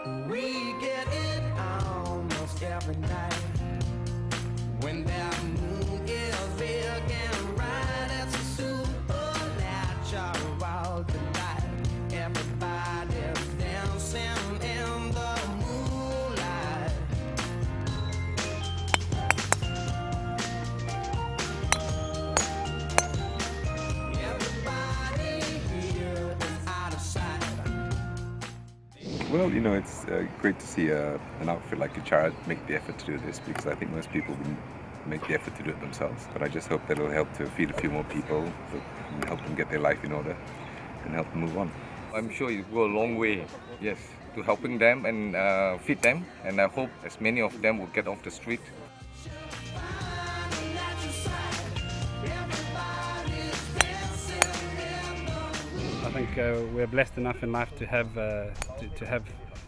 We get it almost every night. When that moon is big and bright, it's a supernatural delight. Everybody's dancing in the moonlight. Everybody here is out of sight. Well, you know, it's great to see an outfit like Kachara make the effort to do this, because I think most people wouldn't make the effort to do it themselves. But I just hope that it'll help to feed a few more people, and help them get their life in order, and help them move on. I'm sure it will go a long way, yes, to helping them and feed them. And I hope as many of them will get off the street. I think we're blessed enough in life to have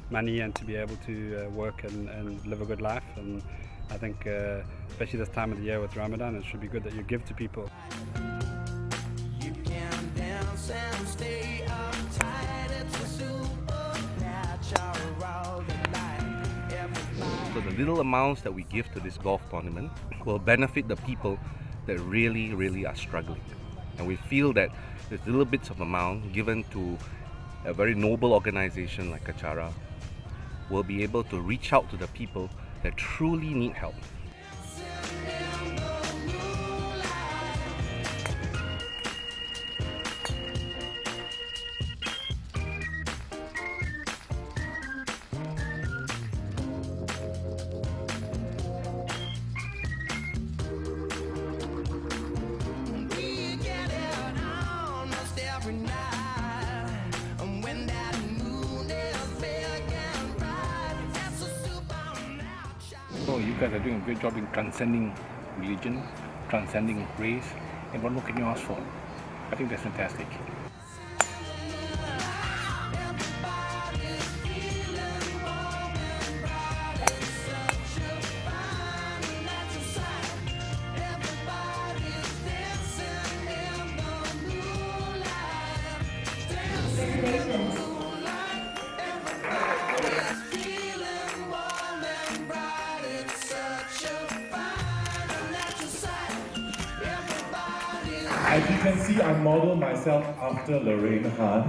money and to be able to work and live a good life. And I think, especially this time of the year with Ramadan, it should be good that you give to people. You can dance and stay uptight. It's a supernatural delight. So the little amounts that we give to this golf tournament will benefit the people that really are struggling. And we feel that these little bits of amount given to a very noble organization like Kachara will be able to reach out to the people that truly need help. So you guys are doing a great job in transcending religion, transcending race, and what more can you ask for? I think that's fantastic. As you can see, I model myself after Lorraine Han.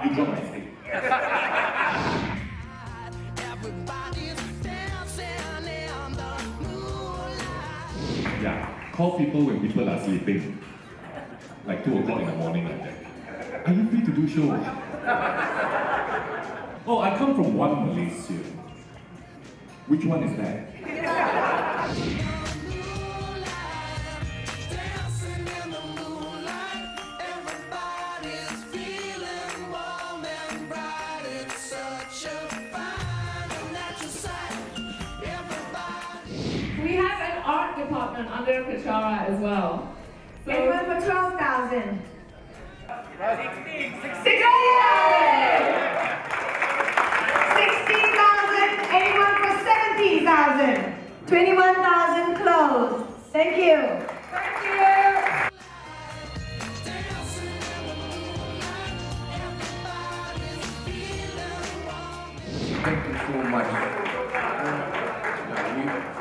You got my stick. Yeah, call people when people are sleeping. Like 2 o'clock in the morning like that. Are you free to do show? Oh, I come from one Malaysia. Which one is that? We have an art department under Kachara as well. So Anyone for 12,000? 16,000! 16,000. Anyone for 17,000? 21,000 closed. Thank you. Thank you! Thank you so much.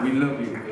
We love you.